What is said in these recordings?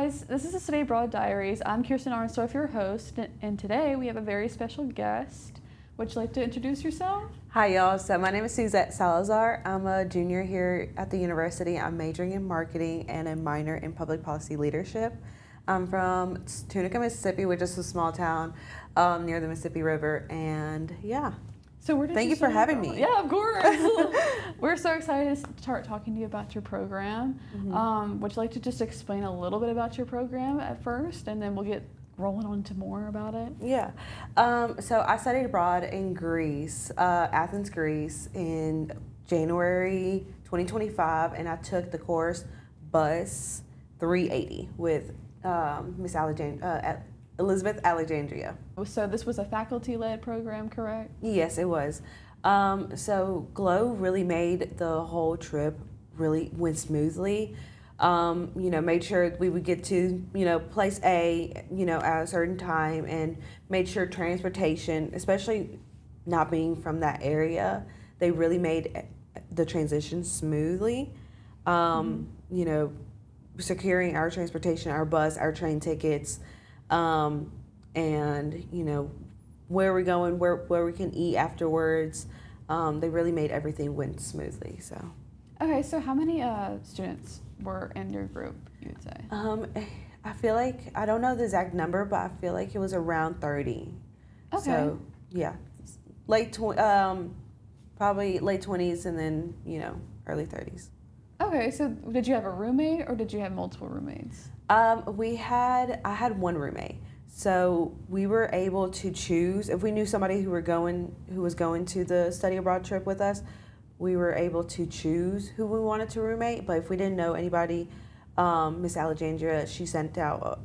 guys, this is the Study Abroad Diaries. I'm Kirsten and Suzette, your host, and today we have a very special guest. Would you like to introduce yourself? Hi y'all, so my name is Suezette Salazar. I'm a junior here at the university. I'm majoring in marketing and a minor in public policy leadership. I'm from Tunica, Mississippi, which is a small town near the Mississippi River, and yeah. So where did Thank you for having me. Yeah, of course. We're so excited to start talking to you about your program. Mm-hmm. Would you like to just explain a little bit about your program at first, and then we'll get rolling on to more about it? Yeah. So I studied abroad in Greece, Athens, Greece, in January 2025, and I took the course Bus 380 with Miss Elizabeth Alexandria. So this was a faculty-led program, correct? Yes, it was. So GLOW really made the whole trip really went smoothly. Made sure we would get to, place A, at a certain time, and made sure transportation, especially not being from that area, they really made the transition smoothly. Securing our transportation, our bus, our train tickets, and, where we're going, where we can eat afterwards. They really made everything went smoothly, so. Okay, so how many students were in your group, you would say? I feel like, I don't know the exact number, but I feel like it was around 30. Okay. So, yeah, probably late 20s and then, early 30s. Okay, so did you have a roommate or did you have multiple roommates? I had one roommate. So we were able to choose, if we knew somebody who was going to the study abroad trip with us, we were able to choose who we wanted to roommate. But if we didn't know anybody, Miss Alexandria, she sent out,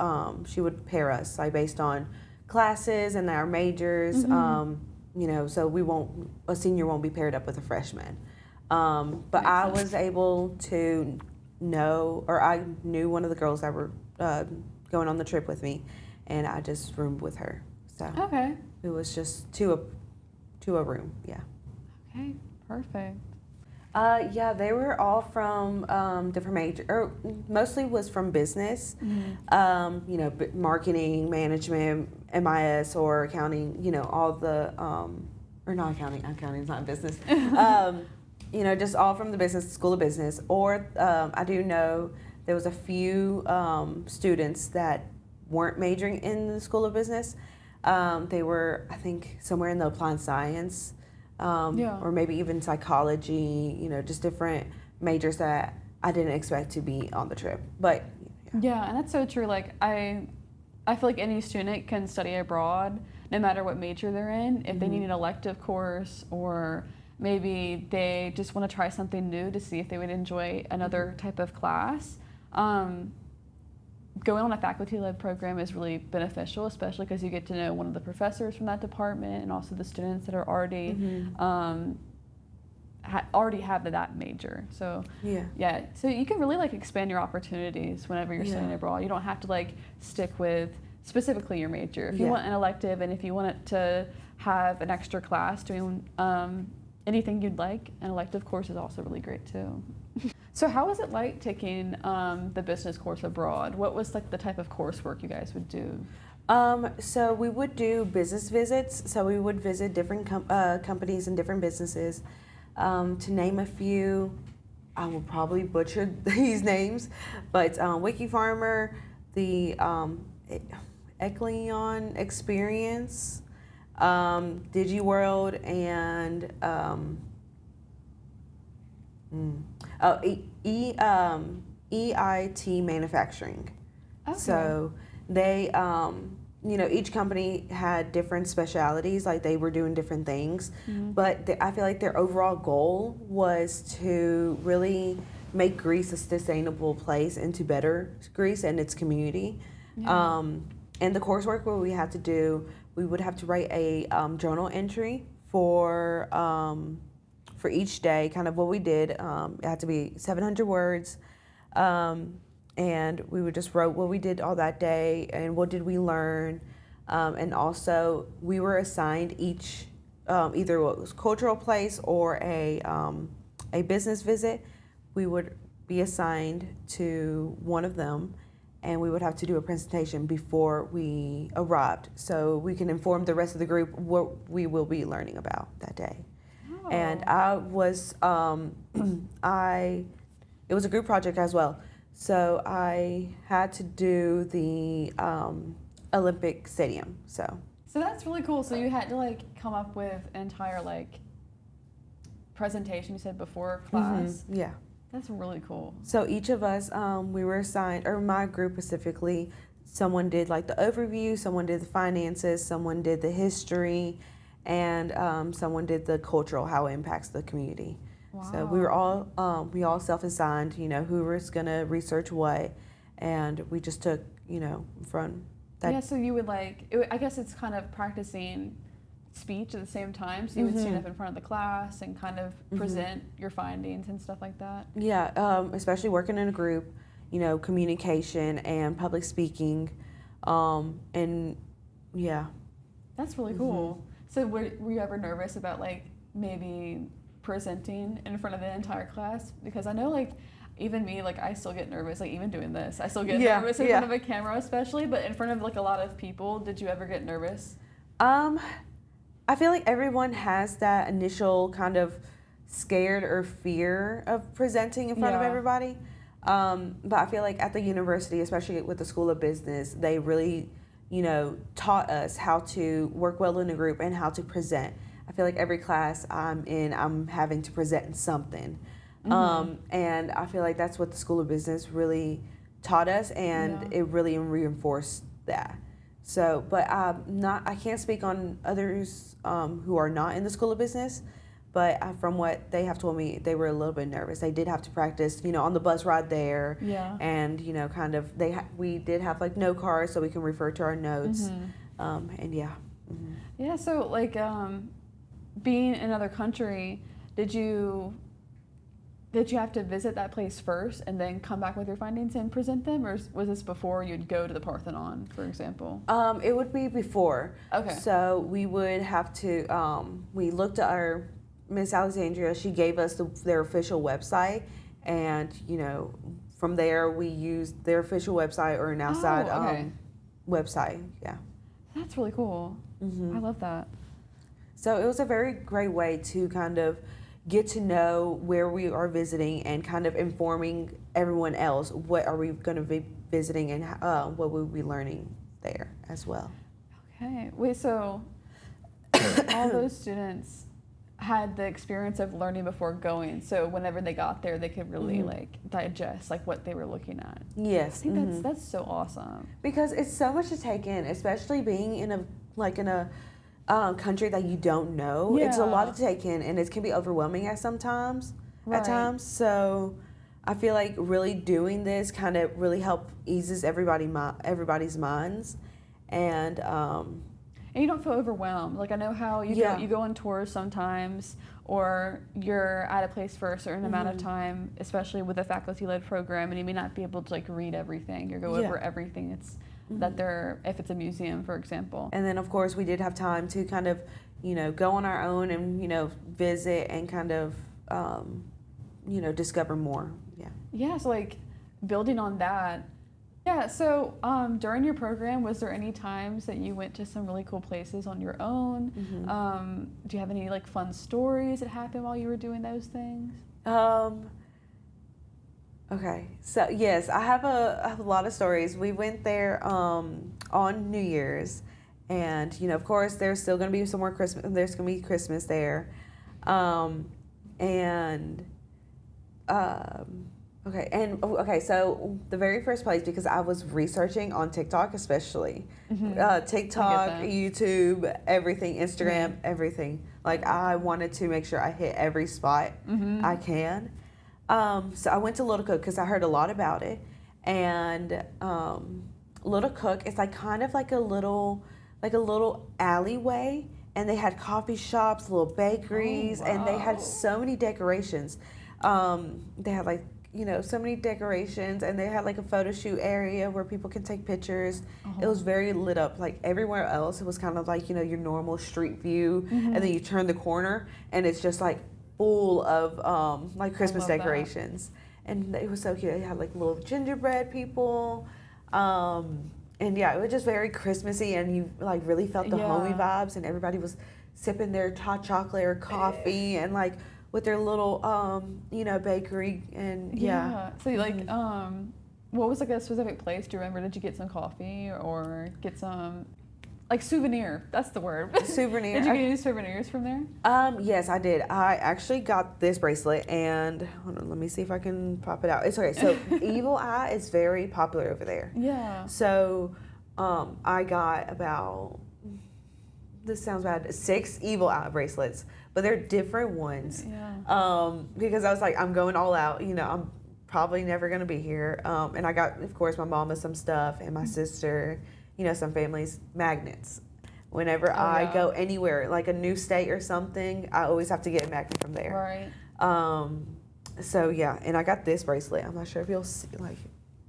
she would pair us, like based on classes and our majors. Mm-hmm. So a senior won't be paired up with a freshman. But I was able to I knew one of the girls that were going on the trip with me, and I just roomed with her. So okay, it was just to a room. Yeah. Okay, perfect. They were all from different majors, or mostly was from business. Mm-hmm. Marketing, management, MIS, or accounting. All the or not accounting. Accounting is not business. Just all from the School of Business. Or I do know there was a few students that weren't majoring in the School of Business. They were, I think, somewhere in the applied science, or maybe even psychology, just different majors that I didn't expect to be on the trip. But yeah, and that's so true. Like I feel like any student can study abroad no matter what major they're in. If they need an elective course, or maybe they just want to try something new to see if they would enjoy another type of class. Going on a faculty-led program is really beneficial, especially because you get to know one of the professors from that department and also the students that are already already have that major. So so you can really expand your opportunities whenever you're studying abroad. You don't have to stick with specifically your major. If you want an elective, and if you want it to have an extra class doing anything you'd like, an elective course is also really great too. So how was it like taking the business course abroad? What was the type of coursework you guys would do? So we would do business visits. So we would visit different companies and different businesses. To name a few, I will probably butcher these names, but Wiki Farmer, the Ecleon Experience, DigiWorld, and EIT Manufacturing. Okay. So they, each company had different specialities, like they were doing different things, but I feel like their overall goal was to really make Greece a sustainable place and to better Greece and its community. Yeah. And the coursework where we had to do, we would have to write a journal entry for each day, kind of what we did. It had to be 700 words. And we would just wrote what we did all that day and what did we learn. And also we were assigned each, either what was cultural place or a business visit. We would be assigned to one of them, and we would have to do a presentation before we arrived, so we can inform the rest of the group what we will be learning about that day. Oh. And I was, it was a group project as well, so I had to do the Olympic Stadium. So that's really cool. So you had to like come up with an entire like presentation, you said, before class. Yeah. That's really cool. So each of us, we were assigned, or my group specifically, someone did like the overview, someone did the finances, someone did the history, and someone did the cultural, how it impacts the community. Wow. So we were all self-assigned, you know, who was gonna research what, and we just took, you know, from that. Yeah, so you would like, I guess it's kind of practicing speech at the same time, so you would stand up in front of the class and kind of present your findings and stuff like that. Yeah, especially working in a group, you know, communication and public speaking, and yeah. That's really cool. So were you ever nervous about like maybe presenting in front of the entire class? Because I know like even me, like I still get nervous, like even doing this, I still get nervous in front of a camera especially, but in front of like a lot of people, did you ever get nervous? I feel like everyone has that initial kind of scared or fear of presenting in front of everybody. But I feel like at the university, especially with the School of Business, they really, you know, taught us how to work well in a group and how to present. I feel like every class I'm in, I'm having to present something. And I feel like that's what the School of Business really taught us, and it really reinforced that. So, but I can't speak on others who are not in the School of Business, but from what they have told me, they were a little bit nervous. They did have to practice, you know, on the bus ride there, and you know, kind of we did have like note cards so we can refer to our notes, and yeah. Yeah. So like being in another country, did you have to visit that place first and then come back with your findings and present them, or was this before you'd go to the Parthenon, for example? It would be before. Okay. So we would have to, we looked at our Miss Alexandria, she gave us their official website, and, you know, from there we used their official website or an outside website, yeah. That's really cool. I love that. So it was a very great way to kind of get to know where we are visiting and kind of informing everyone else what are we going to be visiting and what we'll be learning there as well. Okay. Wait, so all those students had the experience of learning before going, so whenever they got there they could really like digest like what they were looking at. Yes. I think that's so awesome. Because it's so much to take in, especially being in a country that you don't know. It's a lot to take in, and it can be overwhelming at times. So I feel like really doing this kind of really eases everybody's minds, and you don't feel overwhelmed. Like I know how you go on tours sometimes, or you're at a place for a certain amount of time, especially with a faculty-led program, and you may not be able to like read everything or go over everything. It's that if it's a museum, for example. And then of course we did have time to kind of, you know, go on our own and, you know, visit and kind of, you know, discover more. Yeah, so like building on that. Yeah, so during your program, was there any times that you went to some really cool places on your own? Do you have any like fun stories that happened while you were doing those things? Okay, so yes, I have a lot of stories. We went there on New Year's, and you know, of course, there's still going to be some more Christmas. There's going to be Christmas there, Okay, so the very first place, because I was researching on TikTok, especially TikTok, YouTube, everything, Instagram, everything. Like I wanted to make sure I hit every spot I can. So I went to Little Cook because I heard a lot about it, and Little Cook is like kind of like a little alleyway, and they had coffee shops, little bakeries, and they had so many decorations. They had like, you know, so many decorations, and they had like a photo shoot area where people can take pictures. It was very lit up. Like everywhere else, it was kind of like, you know, your normal street view, and then you turn the corner, and it's just like full of like Christmas decorations. And it was so cute. They had like little gingerbread people. And yeah, it was just very Christmassy, and you like really felt the homey vibes, and everybody was sipping their hot chocolate or coffee, and like with their little bakery, and So like what was like a specific place? Do you remember? Did you get some coffee or get some like souvenir? That's the word. Souvenir. Did you get any souvenirs from there? Yes, I did. I actually got this bracelet, and hold on, let me see if I can pop it out. It's okay. So Evil Eye is very popular over there. Yeah. So I got about, this sounds bad, 6 Evil Eye bracelets, but they're different ones. Yeah. Because I was like, I'm going all out. I'm probably never going to be here. And I got, of course, my mama some stuff, and my sister, some families, magnets. Whenever I go anywhere, like a new state or something, I always have to get a magnet from there. Right. So yeah, and I got this bracelet. I'm not sure if you'll see, like.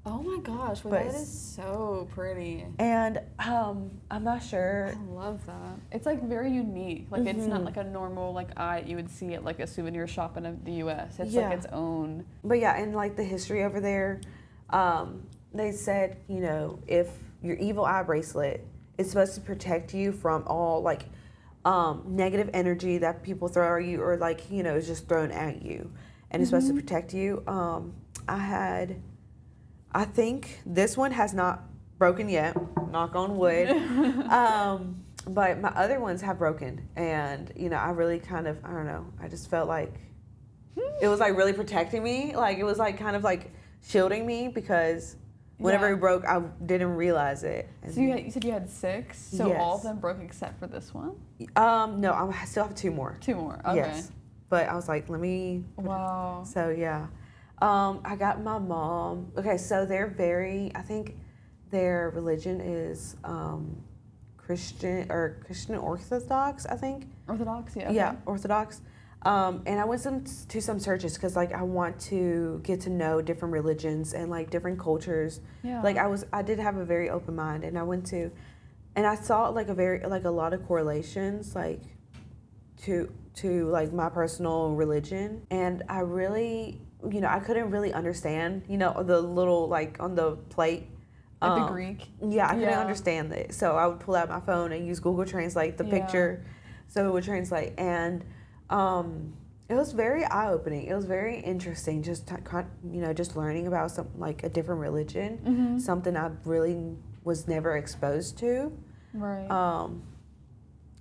Oh my gosh, well, that is so pretty. And I'm not sure. I love that. It's like very unique. Like it's not like a normal like you would see at like a souvenir shop in the U.S. It's like its own. But yeah, and like the history over there, they said if your Evil Eye bracelet is supposed to protect you from all like negative energy that people throw at you, or like is just thrown at you, and it's supposed to protect you. I think this one has not broken yet, knock on wood. But my other ones have broken, and I really kind of, I don't know, I just felt like it was like really protecting me. Like it was like kind of like shielding me, because whenever it broke, I didn't realize it. And so you said you had 6, so all of them broke except for this one? No, I still have 2 more. 2 more, okay. Yes, but I was like, let me. Wow. So yeah. I got my mom. Okay, so I think their religion is Christian Orthodox, I think. Orthodox, yeah. Okay. Yeah, Orthodox. And I went to some churches because like I want to get to know different religions and like different cultures. Yeah. Like I did have a very open mind, and I went to, and I saw like a lot of correlations like to like my personal religion, and I really. I couldn't really understand, the little, like, on the plate. Like the Greek? Yeah, I couldn't understand it. So I would pull out my phone and use Google Translate the picture, so it would translate. And it was very eye-opening. It was very interesting, just, just learning about like a different religion, something I really was never exposed to. Right.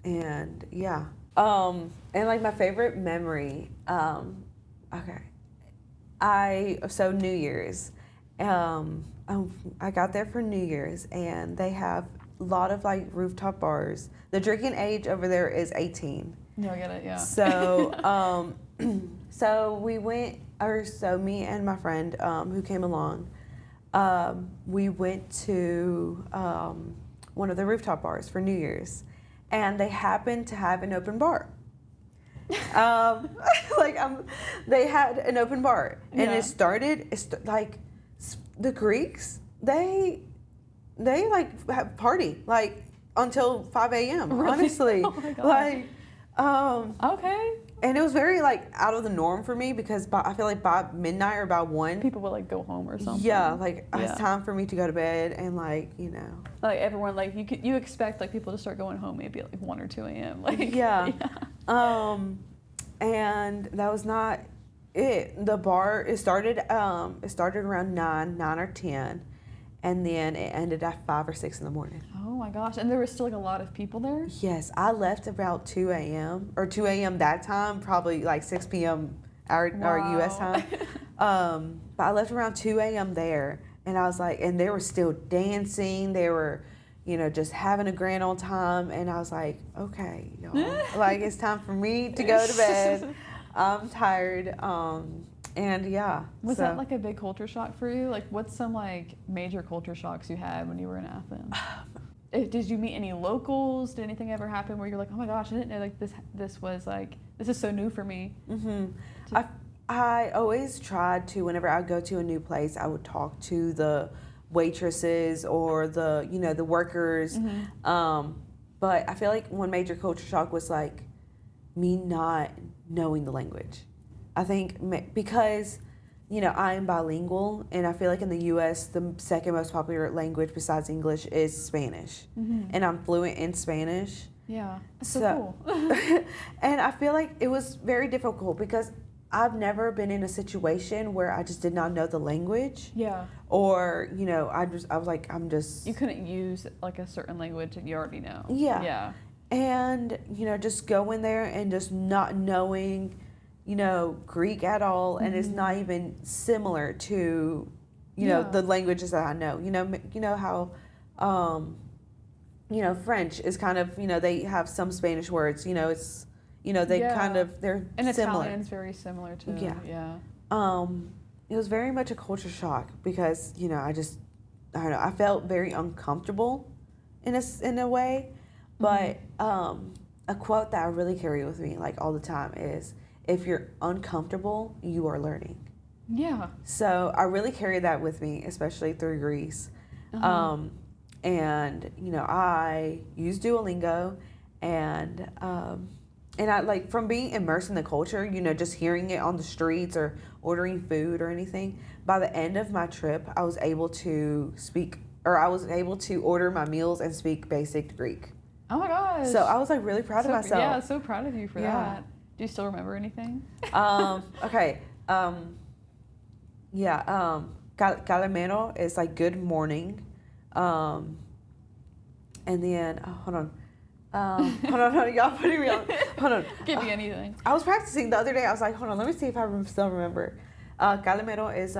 And, yeah. And, like, my favorite memory, so New Year's, I got there for New Year's, and they have a lot of like rooftop bars. The drinking age over there is 18. No, I get it. Yeah. So, so me and my friend who came along, we went to one of the rooftop bars for New Year's, and they happened to have an open bar. They had an open bar, and it started like the Greeks. They like have party like until 5 a.m. Really? Honestly, oh my gosh. Okay. And it was very like out of the norm for me, because I feel like by midnight or by 1, people would like go home or something. Yeah, like it's time for me to go to bed, and like like everyone, like you expect like people to start going home maybe at like 1 or 2 a.m. Like and that was not it. The bar it started around 9 or 10, and then it ended at 5 or 6 in the morning. Oh my gosh! And there was still like a lot of people there. Yes, I left about 2 a.m. or 2 a.m. that time, probably like 6 p.m. our U.S. time. But I left around 2 a.m. there, and I was like, and they were still dancing. They were, just having a grand old time, and I was like, okay, y'all, like it's time for me to go to bed. I'm tired. And yeah. Was that like a big culture shock for you? Like, what's some like major culture shocks you had when you were in Athens? Did you meet any locals? Did anything ever happen where you're like, oh my gosh, I didn't know like this was like, this is so new for me? Mm-hmm. I always tried to, whenever I go to a new place, I would talk to the waitresses or the the workers. Mm-hmm. But I feel like one major culture shock was like me not knowing the language. I think because I am bilingual, and I feel like in the U.S., the second most popular language besides English is Spanish. And I'm fluent in Spanish. Yeah, that's so cool. And I feel like it was very difficult because I've never been in a situation where I just did not know the language. Yeah. Or, I was like, You couldn't use like a certain language that you already know. Yeah. Yeah. And, just going there and just not knowing, Greek at all, and it's not even similar to, the languages that I know. You know how, French is kind of, they have some Spanish words. It's, they're and similar. Italian's very similar too. Yeah. It was very much a culture shock because, I don't know, I felt very uncomfortable in a way. But a quote that I really carry with me like all the time is, if you're uncomfortable, you are learning. Yeah. So I really carry that with me, especially through Greece. And, I use Duolingo, and I like, from being immersed in the culture, just hearing it on the streets or ordering food or anything, by the end of my trip, I was able to order my meals and speak basic Greek. Oh my gosh. So I was like really proud of myself. Yeah, so proud of you for that. Do you still remember anything? Okay. Calamero is like good morning. And then, hold on. Hold on, y'all putting me on. Hold on. Give me anything. I was practicing the other day. I was like, hold on, let me see if I still remember. Calamero is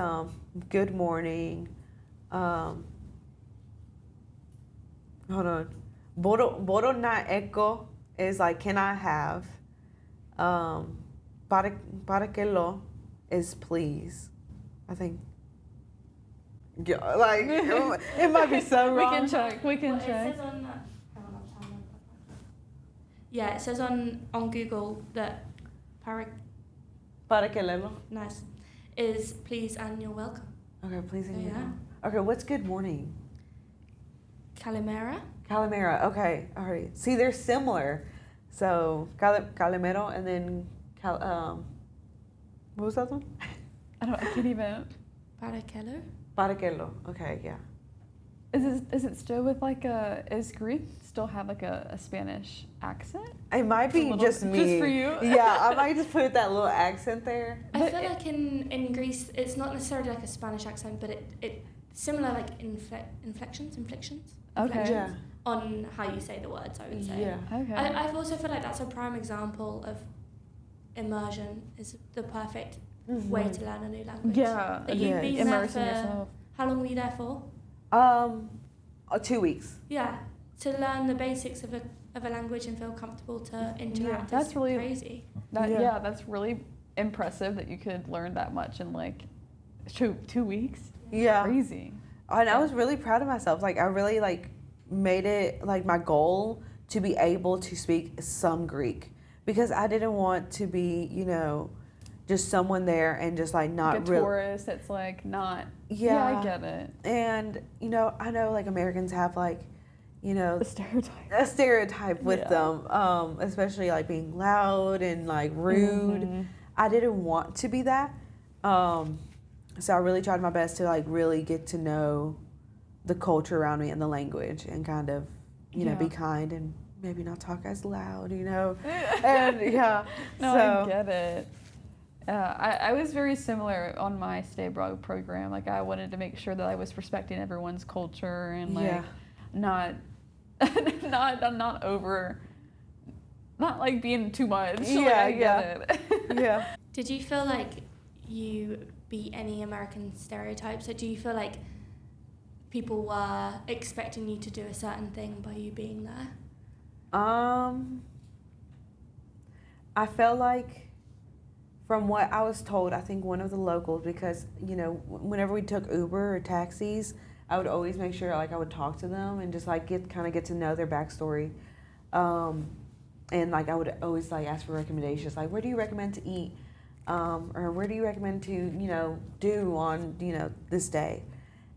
good morning. Hold on. Boro na echo is like, can I have? Para que lo is please. I think. Yeah, like, it might be so wrong. We can check. It says on it says on Google that Para que lo. Nice. Is please and you're welcome. Okay, please and So, you're yeah. welcome. Okay, what's good morning? Calimera. Calimera. Okay, all right. See, they're similar. So Calimero, and then what was that one? I can't even. Parakello. Parakello. Okay, yeah. Is it still with like is Greek still have like a Spanish accent? It might be just me. Just for you? Yeah, I might just put that little accent there. I feel like in Greece, it's not necessarily like a Spanish accent, but it similar like inflections. Okay. Yeah. On how you say the words, I would say. Yeah. Okay. I also feel like that's a prime example of immersion is the perfect way to learn a new language. Yeah. That you've been there Immersing for, yourself. how long were you there for? 2 weeks. Yeah. To learn the basics of a language and feel comfortable to interact. That's is really crazy. That's really impressive that you could learn that much in like 2 weeks. Yeah. Crazy. And I was really proud of myself. Like, I really like made it like my goal to be able to speak some Greek, because I didn't want to be, just someone there and just like not like a tourist that's like not. Yeah, I get it. And I know like Americans have like, A stereotype with them, especially like being loud and like rude. I didn't want to be that. So I really tried my best to like really get to know the culture around me and the language, and kind of, be kind and maybe not talk as loud, and No, so. I get it. I was very similar on my stay abroad program. Like, I wanted to make sure that I was respecting everyone's culture and like not like being too much. I get it. Yeah. Did you feel like you beat any American stereotypes? Or do you feel like people were expecting you to do a certain thing by you being there? I felt like, from what I was told, I think one of the locals, because, whenever we took Uber or taxis, I would always make sure like I would talk to them and just like get to know their backstory. And like I would always like ask for recommendations, like, where do you recommend to eat? Or where do you recommend to, do on, this day?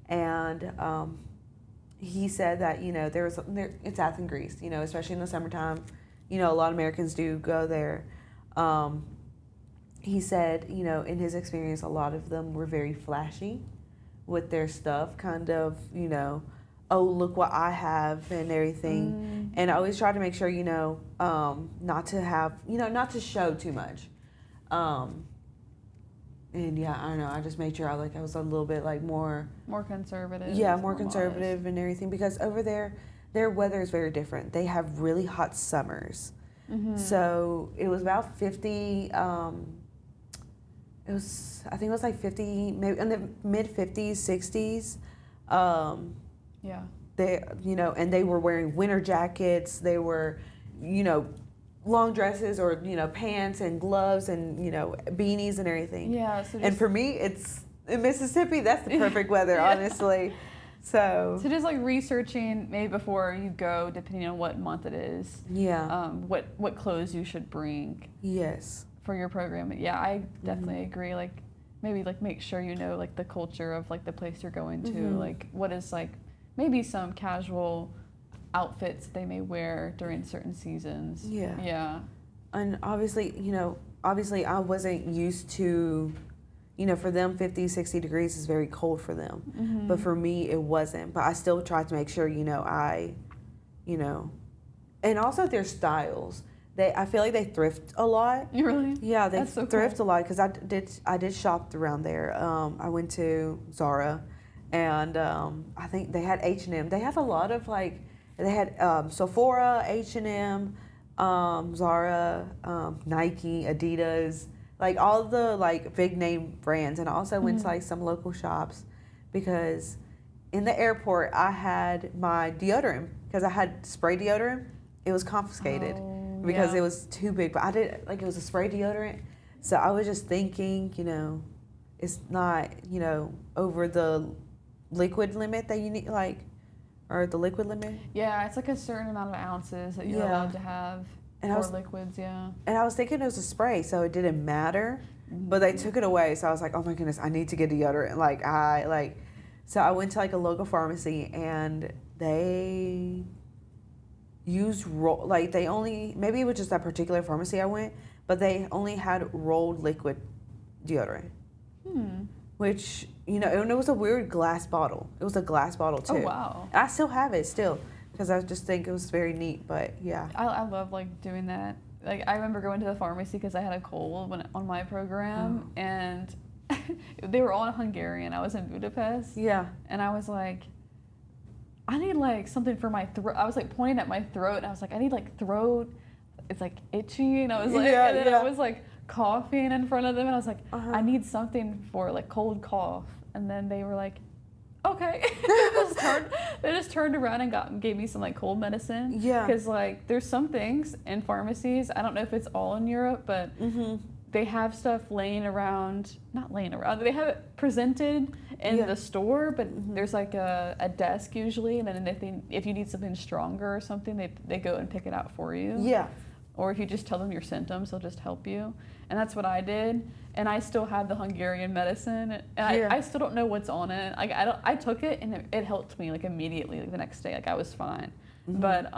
And he said that, it's Athens, Greece, especially in the summertime, a lot of Americans do go there. he said, you know, in his experience, a lot of them were very flashy with their stuff, kind of, you know, oh, look what I have and everything. And I always try to make sure, you know, not to have, you know, not to show too much. And yeah, I don't know, I just made sure I was a little bit like more conservative. Yeah, more conservative and everything, because over there, their weather is very different. They have really hot summers. So it was about 50, I think it was like 50, maybe in the mid 50s, 60s. Yeah. They, you know, and they were wearing winter jackets. They were, you know, long dresses or, you know, pants and gloves and, you know, beanies and everything. Yeah. So and for me, it's in Mississippi, that's the perfect weather, honestly. So just like researching maybe before you go, depending on what month it is. Yeah. What clothes you should bring. Yes. For your program. Yeah, I definitely agree. Like maybe like make sure you know like the culture of like the place you're going to. Like what is like maybe some casual outfits they may wear during certain seasons. Yeah. Yeah. And obviously, you know, I wasn't used to, you know, for them 50, 60 degrees is very cold for them. But for me it wasn't. But I still tried to make sure, you know, and also their styles. I feel like they thrift a lot. You really? Yeah, they so thrift cool. a lot, because I did shop around there. I went to Zara, and I think they had H&M. They have a lot of like, they had Sephora, H&M, Zara, Nike, Adidas, like all the like big name brands. And I also went to like some local shops, because in the airport I had my deodorant, because I had spray deodorant. It was confiscated. Because it was too big, but it was a spray deodorant. So I was just thinking, you know, it's not, you know, over the liquid limit that you need, like, or the liquid limit. Yeah, it's like a certain amount of ounces that you're allowed to have for liquids, yeah. And I was thinking it was a spray, so it didn't matter. But they took it away, so I was like, oh my goodness, I need to get deodorant. So I went to like a local pharmacy, and they used maybe it was just that particular pharmacy I went, but they only had rolled liquid deodorant. Which, you know, and it was a weird glass bottle. It was a glass bottle too. Oh wow. I still have it still, because I just think it was very neat. But yeah, I love like doing that. Like I remember going to the pharmacy because I had a cold on my program, and they were all in Hungarian. I was in Budapest. Yeah. And I was like, I need like something for my throat. I was like pointing at my throat, and I was like, I need like throat. It's like itchy, and I was like, and then I was like coughing in front of them, and I was like, I need something for like cold cough. And then they were like, okay. They just turned around and gave me some like cold medicine. Yeah. Because like there's some things in pharmacies. I don't know if it's all in Europe, but they have stuff not laying around. They have it presented in the store, but there's like a desk usually, and then if you need something stronger or something, they go and pick it out for you. Yeah. Or if you just tell them your symptoms, they'll just help you. And that's what I did. And I still have the Hungarian medicine, and I still don't know what's on it. I took it, and it helped me like immediately, like the next day. Like I was fine. But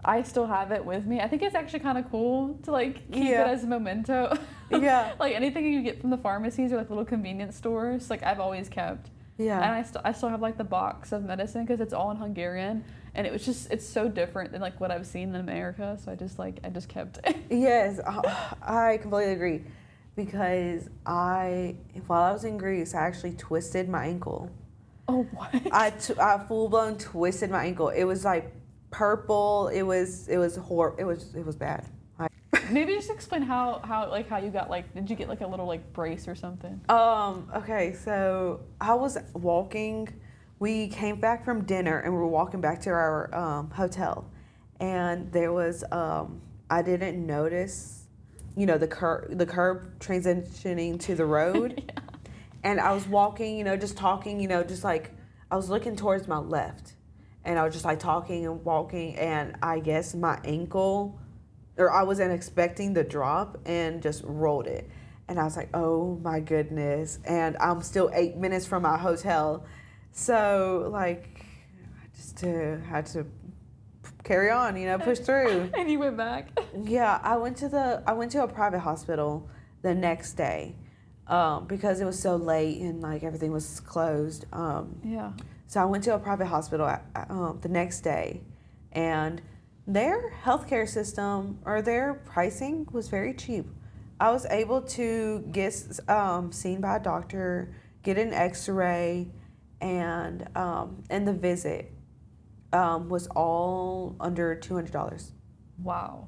I still have it with me. I think it's actually kind of cool to like keep it as a memento. Yeah. Like anything you get from the pharmacies or like little convenience stores, like I've always kept. Yeah. And I still have like the box of medicine because it's all in Hungarian, and it's so different than like what I've seen in America. So I just kept it. Yes, I completely agree, because while I was in Greece, I actually twisted my ankle. Oh, what? I full blown twisted my ankle. It was like purple. It was horrible. It was bad. Maybe just explain how you got did you get like a little like brace or something? Okay, so I was walking. We came back from dinner and we were walking back to our hotel, and there was I didn't notice, you know, the curb transitioning to the road. Yeah. And I was walking, you know, just talking, you know, just like I was looking towards my left, and I was just like talking and walking, and I guess my ankle, or I wasn't expecting the drop, and just rolled it. And I was like, oh my goodness. And I'm still 8 minutes from my hotel. So like I just had to carry on, you know, push through. And you went back? Yeah, I went to a private hospital the next day because it was so late and like everything was closed. Yeah. So I went to a private hospital the next day, and their healthcare system or their pricing was very cheap. I was able to get seen by a doctor, get an X-ray, and the visit was all under $200. Wow.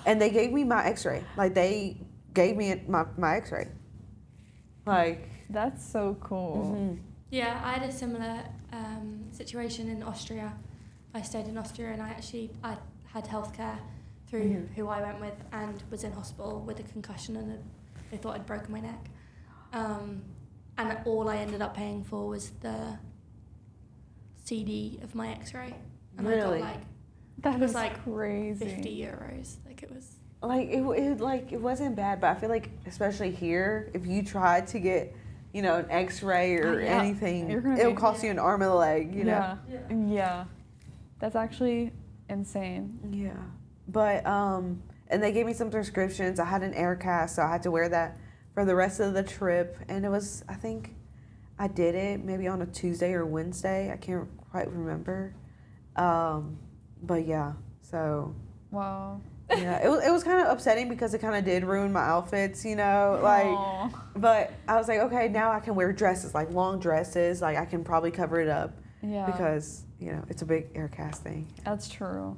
And they gave me my X-ray. Like they gave me my X-ray. Like that's so cool. Mm-hmm. Yeah, I had a similar situation in Austria. I stayed in Austria, and I had healthcare through who I went with, and was in hospital with a concussion, and they thought I'd broken my neck. And all I ended up paying for was the CD of my X-ray, and Really? I got That was is like crazy. €50. Like it was. Like it wasn't bad, but I feel like especially here, if you try to get, you know, an X-ray or Yeah. anything, You're gonna it'll be- cost you an arm and a leg, you know. Yeah. That's actually insane. Yeah. But and they gave me some prescriptions. I had an air cast, so I had to wear that for the rest of the trip. And it was, I think I did it maybe on a Tuesday or Wednesday. I can't quite remember. But yeah, so Wow. yeah, it was kind of upsetting because it kind of did ruin my outfits, you know, like. Aw. But I was like, okay, now I can wear dresses, like long dresses. Like I can probably cover it up Yeah. because, you know, it's a big air cast thing. That's true.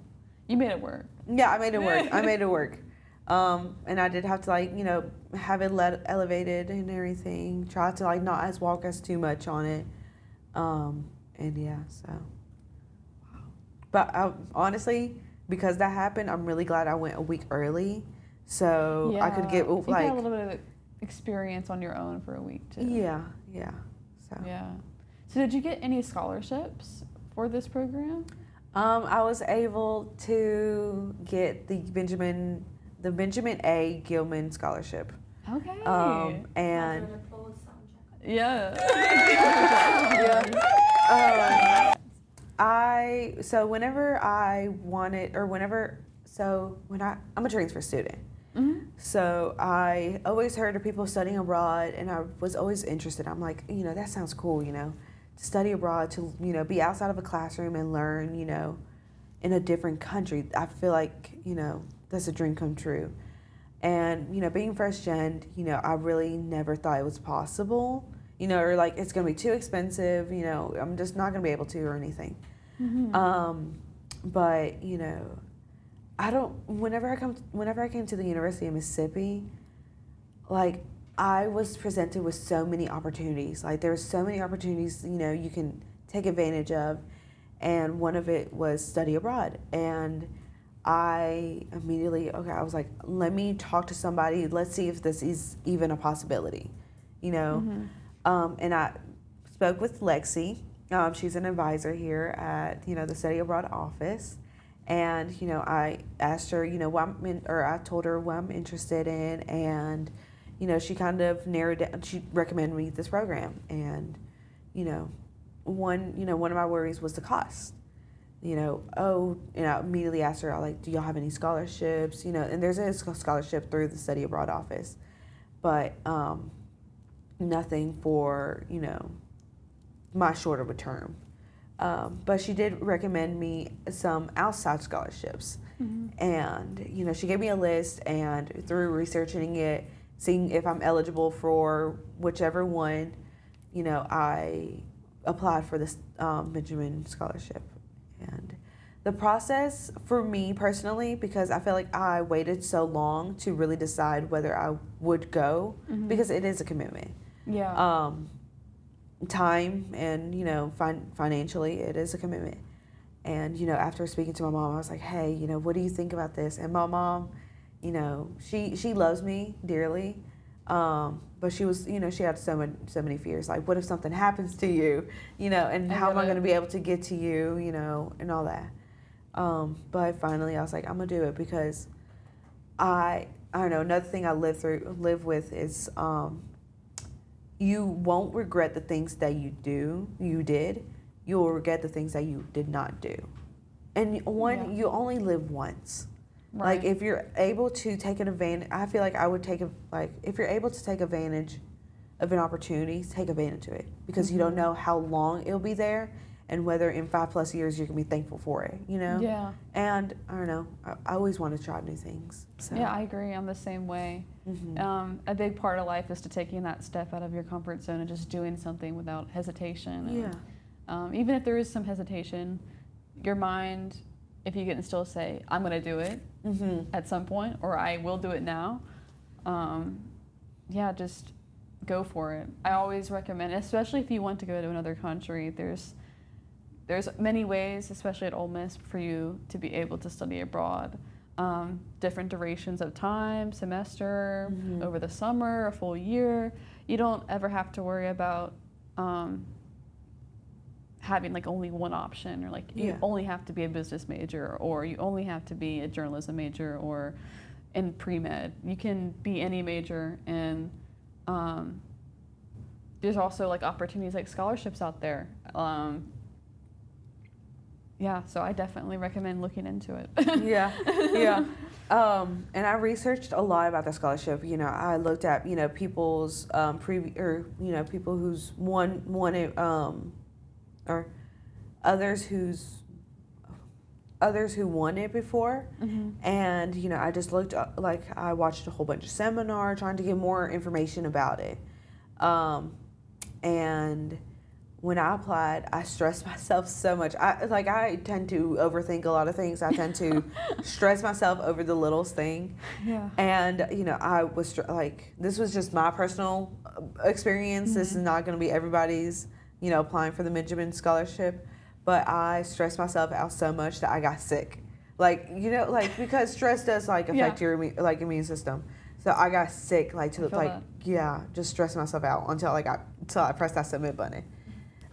You made it work. Yeah, I made it work. I made it work. And I did have to like, you know, have it elevated and everything. Try to like not walk as too much on it. And yeah, so. Wow. But honestly, because that happened, I'm really glad I went a week early, so I could get you like got a little bit of experience on your own for a week too. yeah. So Yeah. So did you get any scholarships for this program? I was able to get the Benjamin A. Gilman Scholarship. Okay. And yeah. I'm a transfer student. Mm-hmm. So I always heard of people studying abroad, and I was always interested. I'm like, you know, that sounds cool, you know, to study abroad, to, you know, be outside of a classroom and learn, you know, in a different country. I feel like, you know, that's a dream come true. And, you know, being first gen, you know, I really never thought it was possible, you know, or like it's going to be too expensive, you know, I'm just not going to be able to or anything. Mm-hmm. But, you know, whenever I came to the University of Mississippi, like I was presented with so many opportunities. Like there were so many opportunities, you know, you can take advantage of. And one of it was study abroad. And I immediately, I was like, let me talk to somebody. Let's see if this is even a possibility, you know? Mm-hmm. And I spoke with Lexi. She's an advisor here at, you know, the study abroad office. And, you know, I asked her, you know, I told her what I'm interested in. And, you know, she kind of narrowed down, she recommended me this program. And, you know, one of my worries was the cost. You know, I immediately asked her, like, do y'all have any scholarships? You know, and there's a scholarship through the study abroad office, but nothing for, you know, my short of a term. But she did recommend me some outside scholarships. Mm-hmm. And, you know, she gave me a list, and through researching it, seeing if I'm eligible for whichever one, you know, I applied for this Benjamin Scholarship. And the process for me personally, because I feel like I waited so long to really decide whether I would go, Mm-hmm. because it is a commitment. Yeah. Time and, you know, financially, it is a commitment. And, you know, after speaking to my mom, I was like, hey, you know, what do you think about this? And my mom, you know, she loves me dearly. But she was, you know, she had so many fears. Like, what if something happens to you, you know, and how am I going to be able to get to you, you know, and all that. But finally I was like, I'm going to do it because I don't know, another thing I live with is, you won't regret the things that you did. You will regret the things that you did not do. And you only live once. Like if you're able to take an advantage, I feel like I would take if you're able to take advantage of an opportunity, take advantage of it, because you don't know how long it'll be there and whether in 5+ years you're gonna be thankful for it, you know? Yeah. And I don't know, I always want to try new things. So. Yeah, I agree. I'm the same way. A big part of life is to taking that step out of your comfort zone and just doing something without hesitation. And, even if there is some hesitation, your mind, if you can still say, I'm going to do it at some point, or I will do it now, just go for it. I always recommend, especially if you want to go to another country, there's many ways, especially at Ole Miss, for you to be able to study abroad. Different durations of time, semester, over the summer, a full year. You don't ever have to worry about having like only one option, or like you only have to be a business major, or you only have to be a journalism major, or in pre-med. You can be any major, and there's also like opportunities like scholarships out there. So I definitely recommend looking into it. And I researched a lot about the scholarship. You know, I looked at people's people who's won it, or others who won it before, and I just looked up, I watched a whole bunch of seminars trying to get more information about it, and when I applied, I stressed myself so much. I tend to overthink a lot of things. I tend to stress myself over the littlest thing. Yeah. And I was this was just my personal experience. This is not going to be everybody's, applying for the Gilman Scholarship. But I stressed myself out so much that I got sick. Because stress does affect your immune system. So I got sick just stressing myself out until I pressed that submit button.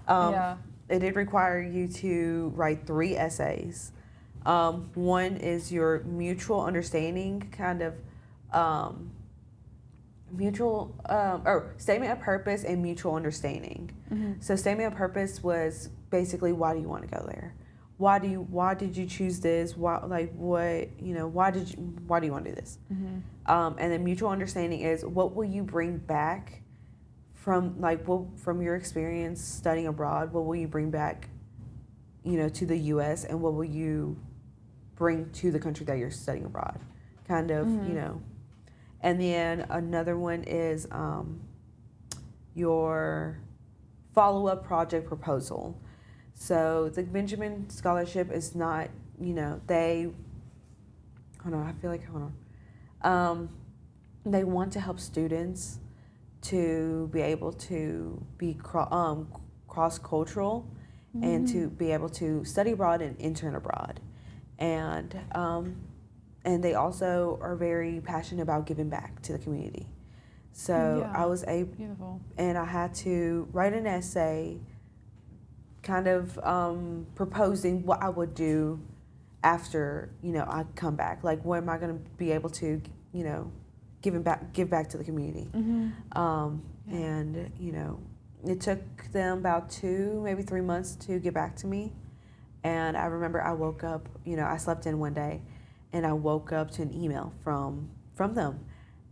It did require you to write 3 essays. One is your mutual understanding, statement of purpose and mutual understanding. So statement of purpose was basically, why do you want to go there? Why did you choose this? Why do you want to do this? And then mutual understanding is, what will you bring back from your experience studying abroad? What will you bring back, to the U.S., and what will you bring to the country that you're studying abroad? And then another one is your follow-up project proposal. So the Gilman Scholarship is not, they want to help students to be able to be cross-cultural and to be able to study abroad and intern abroad. And they also are very passionate about giving back to the community. So I was able, and I had to write an essay proposing what I would do after, I come back. What am I going to be able to, give back to the community. And it took them about 2, maybe 3 months to get back to me. And I remember I woke up, I slept in one day, and I woke up to an email from them,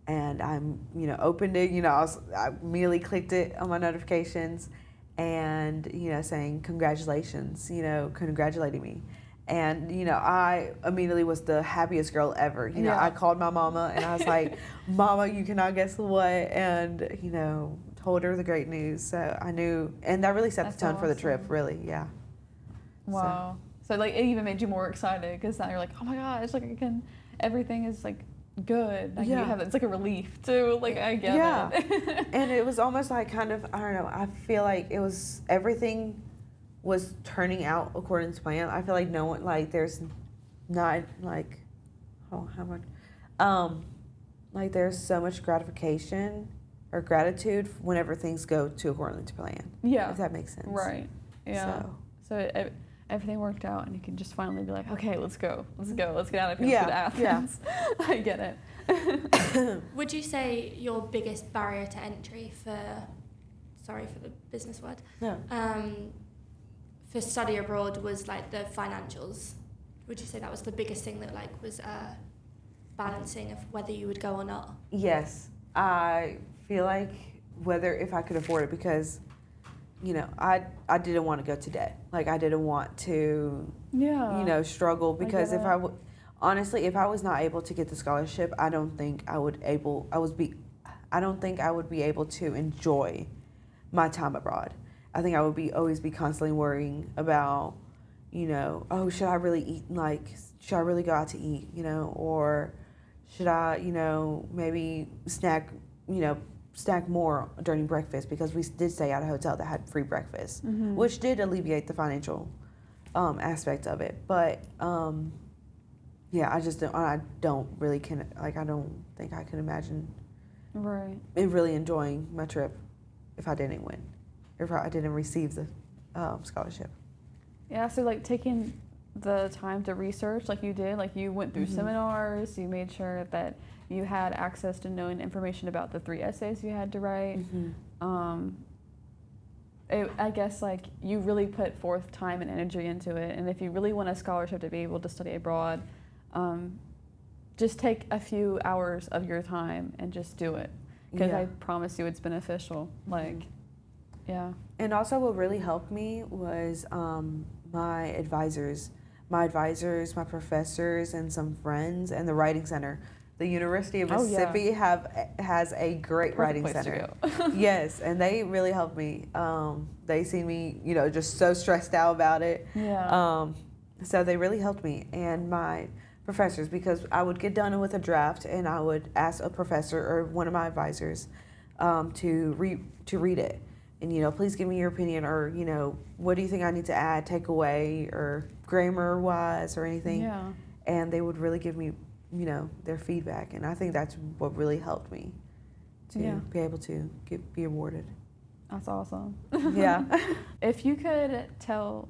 and I opened it. I immediately clicked it on my notifications, and saying congratulations, congratulating me. And, I immediately was the happiest girl ever. I called my mama, and I was like, Mama, you cannot guess what, and, told her the great news. So I knew, and that really set the tone for the trip, really, yeah. Wow. So it even made you more excited, because now you're like, oh my gosh, everything is good. It's like a relief too. I get it. And it was almost I don't know, I feel like everything was turning out according to plan. I feel like no one, there's not there's so much gratification or gratitude whenever things go according to plan. Yeah. If that makes sense. Right. Yeah. So everything worked out, and you can just finally be like, okay, let's go. Let's get out of here. Let's go to Athens. Yeah. I get it. Would you say your biggest barrier to entry sorry for the business word, for study abroad was the financials? Would you say that was the biggest thing that was balancing of whether you would go or not? Yes, I feel like if I could afford it, because, you know, I didn't want to go to debt. Like, I didn't want to, you know, struggle, because honestly, if I was not able to get the scholarship, I don't think I would be able to enjoy my time abroad. I think I would always be constantly worrying about, you know, oh, should I really eat? Like, should I really go out to eat? You know, or should I, you know, maybe snack more during breakfast, because we did stay at a hotel that had free breakfast, which did alleviate the financial aspect of it. But yeah, I don't think I can imagine really enjoying my trip if I didn't win, if I didn't receive the scholarship. Yeah, so like taking the time to research like you did, like you went through seminars, you made sure that you had access to knowing information about the 3 essays you had to write. I guess like you really put forth time and energy into it, and if you really want a scholarship to be able to study abroad, just take a few hours of your time and just do it, because I promise you it's beneficial. Like, yeah. And also what really helped me was my advisors, my professors, and some friends, and the writing center. The University of Mississippi has a great writing center. Yes, and they really helped me. They see me, you know, just so stressed out about it. Yeah. So they really helped me, and my professors, because I would get done with a draft and I would ask a professor or one of my advisors to read it. And, you know, please give me your opinion, or, you know, what do you think I need to add, take away, or grammar-wise, or anything. Yeah. And they would really give me, you know, their feedback. And I think that's what really helped me to be able to be awarded. That's awesome. Yeah. If you could tell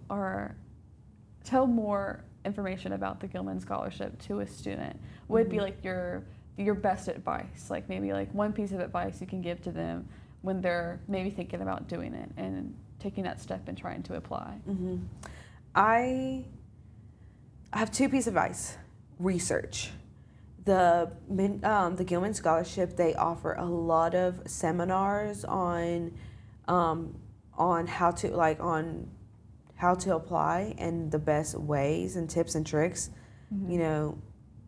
more information about the Gilman Scholarship to a student, what would be like your best advice? Like maybe like one piece of advice you can give to them when they're maybe thinking about doing it and taking that step and trying to apply. I have 2 pieces of advice. Research. The Gilman Scholarship, they offer a lot of seminars on how to apply, and the best ways and tips and tricks, you know,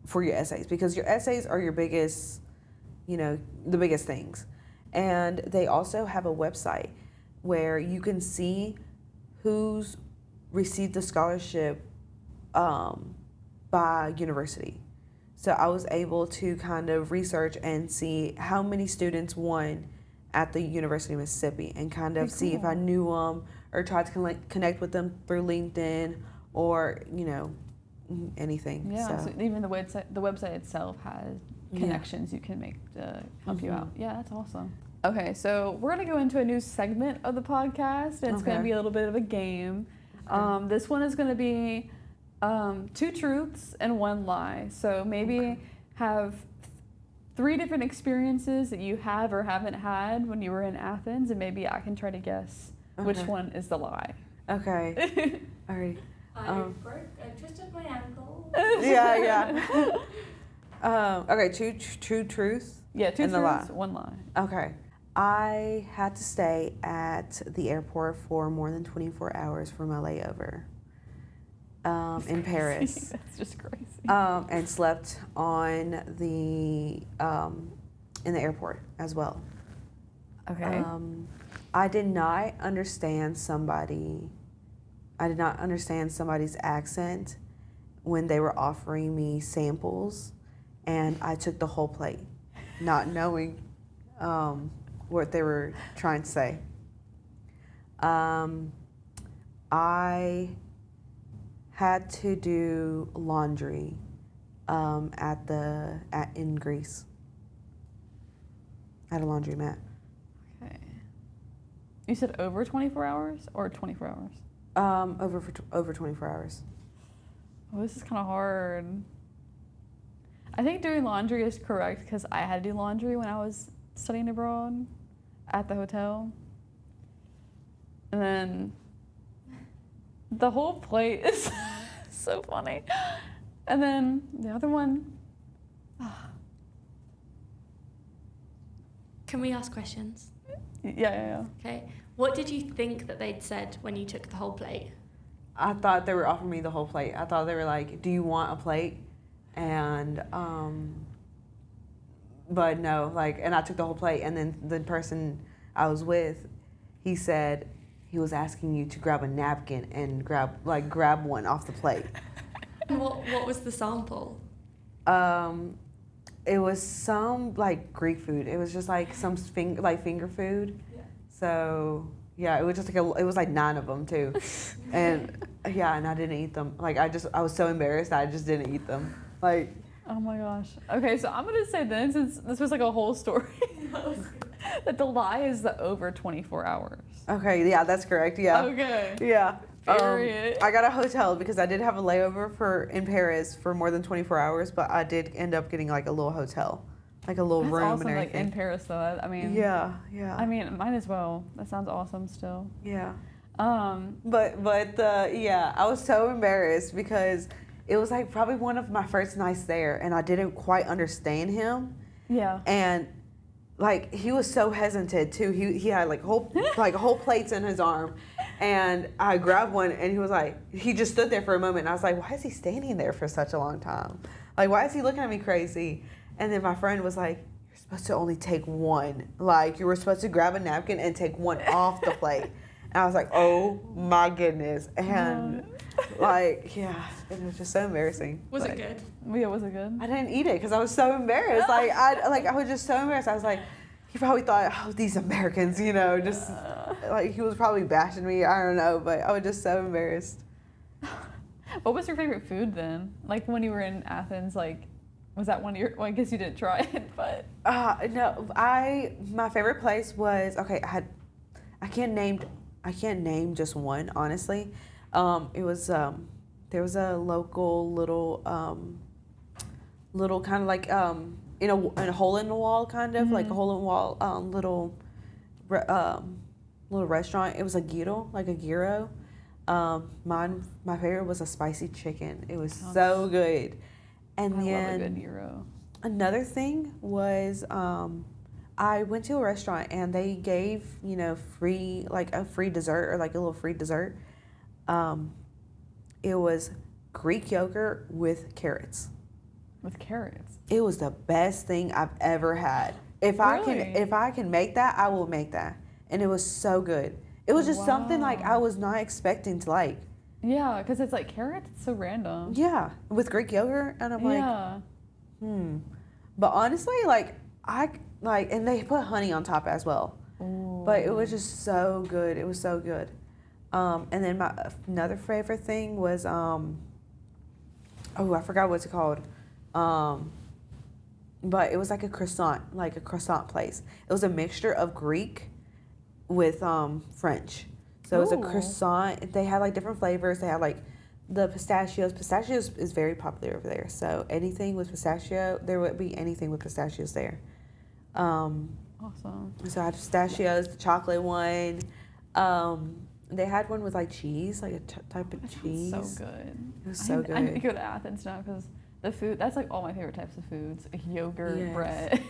for your essays, because your essays are your biggest, you know, the biggest things. And they also have a website where you can see who's received the scholarship by university. So I was able to kind of research and see how many students won at the University of Mississippi, and kind of see if I knew them, or tried to connect with them through LinkedIn, or, you know, anything. Yeah, so even the website itself has connections you can make to help you out. Yeah, that's awesome. Okay, so we're going to go into a new segment of the podcast. It's going to be a little bit of a game. This one is going to be 2 truths and 1 lie. So maybe have 3 different experiences that you have or haven't had when you were in Athens, and maybe I can try to guess which one is the lie. Okay. All right. I twisted my ankle. Okay, 2 truths. Yeah, 2 and truths, 1 lie. Okay. I had to stay at the airport for more than 24 hours for my layover in Paris. That's just crazy. And slept on in the airport as well. Okay. I did not understand somebody's accent when they were offering me samples, and I took the whole plate, not knowing what they were trying to say. I had to do laundry in Greece at a laundromat. Okay. You said over 24 hours or 24 hours? Over 24 hours. Oh, this is kind of hard. I think doing laundry is correct, because I had to do laundry when I was studying abroad at the hotel. And then the whole plate is so funny. And then the other one, Can we ask questions? Yeah. Okay. What did you think that they'd said when you took the whole plate? I thought they were offering me the whole plate. I thought they were like, "Do you want a plate?" And but no, like, and I took the whole plate. And then the person I was with, he said he was asking you to grab a napkin and grab one off the plate. What was the sample? It was some like Greek food. It was just like some finger food. Yeah. So yeah, it was just like it was like 9 of them too, and yeah, and I didn't eat them. Like I was so embarrassed I just didn't eat them. Like. Oh my gosh. Okay, so I'm gonna say then, since this was like a whole story, that the lie is the over 24 hours. Okay, yeah, that's correct. Yeah. Okay. Yeah. Period. I got a hotel because I did have a layover in Paris for more than 24 hours, but I did end up getting like a little hotel, like a little That's room awesome, and like everything. in Paris though. I mean. Yeah. I mean, might as well. That sounds awesome still. Yeah. But Yeah, I was so embarrassed because it was like probably one of my first nights there, and I didn't quite understand him. Yeah. And like he was so hesitant too. He had like whole plates in his arm, and I grabbed one, and he was like, he just stood there for a moment, and I was like, why is he standing there for such a long time? Like, why is he looking at me crazy? And then my friend was like, you're supposed to only take one. Like, you were supposed to grab a napkin and take one off the plate. And I was like, oh my goodness. And like, yeah, it was just so embarrassing. Was it good? Yeah, was it good? I didn't eat it because I was so embarrassed. I was just so embarrassed. I was like, he probably thought, oh, these Americans, just like he was probably bashing me. I don't know, but I was just so embarrassed. What was your favorite food then? Like when you were in Athens, like was that one of your? Well, I guess you didn't try it, but. No, my favorite place was okay. I can't name just one, honestly. It was there was a local little kind of like in a hole in the wall kind of like a hole in the wall little restaurant. It was a gyro. My favorite was a spicy chicken. It was so good. And I then love a good gyro. Another thing was I went to a restaurant and they gave free a free dessert or like a little free dessert. It was Greek yogurt with carrots. With carrots. It was the best thing I've ever had. If I can make that, I will make that. And it was so good. It was just something like I was not expecting to like. Yeah, because it's like carrots. It's so random. Yeah, with Greek yogurt, and I'm like, But honestly, and they put honey on top as well. Ooh. But it was just so good. It was so good. And then another favorite thing was, I forgot what's it called. But it was like a croissant place. It was a mixture of Greek with French. So it was a croissant. They had like different flavors. They had like the pistachios. Pistachios is very popular over there. So anything with pistachio, there would be anything with pistachios there. Awesome. So I had pistachios, the chocolate one. They had one with like cheese, like a type of cheese. So good. It was so good. I need to go to Athens now because the food, that's like all my favorite types of foods. Like yogurt, bread.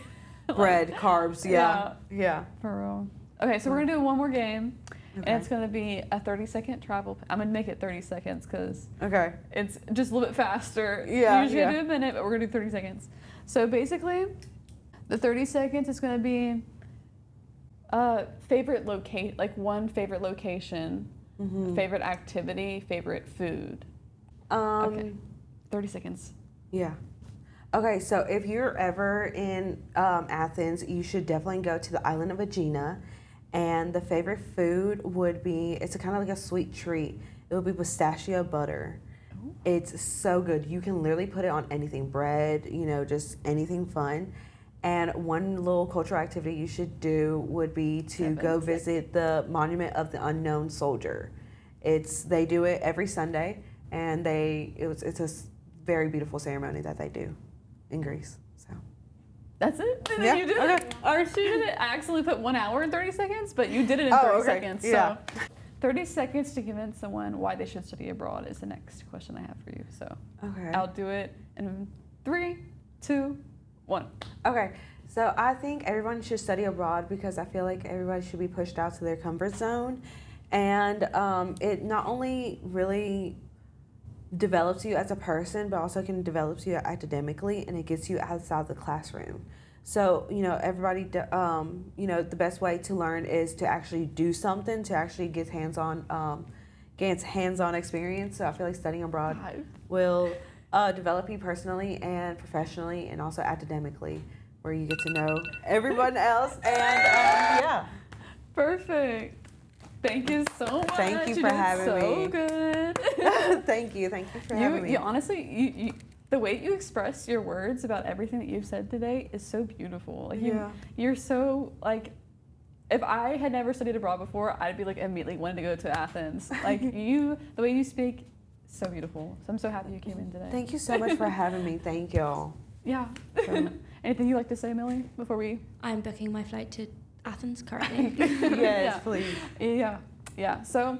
Bread, carbs, yeah. For real. Okay, so we're going to do one more game. Okay. And it's going to be a 30-second travel. I'm going to make it 30 seconds because it's just a little bit faster. Yeah, Usually I do a minute, but we're going to do 30 seconds. So basically, the 30 seconds is going to be one favorite location, favorite activity, favorite food. Okay. 30 seconds. Yeah. Okay, so if you're ever in Athens, you should definitely go to the island of Aegina. And the favorite food would be, it's a kind of like a sweet treat. It would be pistachio butter. Ooh. It's so good. You can literally put it on anything, bread, just anything fun. And one little cultural activity you should do would be to go visit the Monument of the Unknown Soldier. They do it every Sunday, and it's a very beautiful ceremony that they do in Greece. So that's it? And then you did it. Our student actually put 1 hour and 30 seconds, but you did it in 30 seconds. Yeah. So 30 seconds to convince someone why they should study abroad is the next question I have for you. So I'll do it in 3, 2, One. Okay. So I think everyone should study abroad because I feel like everybody should be pushed out to their comfort zone. And it not only really develops you as a person, but also can develop you academically, and it gets you outside the classroom. So, everybody, the best way to learn is to actually do something, to actually get hands-on experience. So I feel like studying abroad will develop you personally and professionally and also academically, where you get to know everyone else. And yeah. Perfect. Thank you so much. Thank you for having me. So good. Thank you for having me. You honestly, the way you express your words about everything that you've said today is so beautiful. Like you're so like, if I had never studied abroad before, I'd be like immediately wanting to go to Athens. Like the way you speak, so beautiful. So I'm so happy you came in today. Thank you so much for having me. Thank y'all. Yeah. So, anything you'd like to say, Millie, before we? I'm booking my flight to Athens currently. Yes, please. Yeah. So,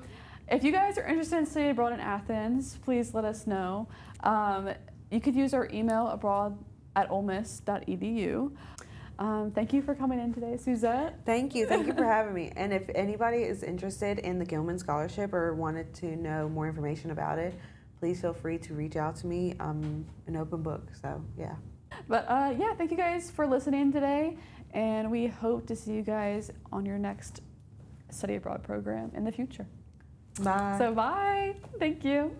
if you guys are interested in studying abroad in Athens, please let us know. You could use our email abroad@olemiss.edu. Thank you for coming in today, Suzette. Thank you for having me. And if anybody is interested in the Gilman Scholarship or wanted to know more information about it, please feel free to reach out to me. I'm an open book, so yeah. But thank you guys for listening today, and we hope to see you guys on your next study abroad program in the future. Bye. So bye. Thank you.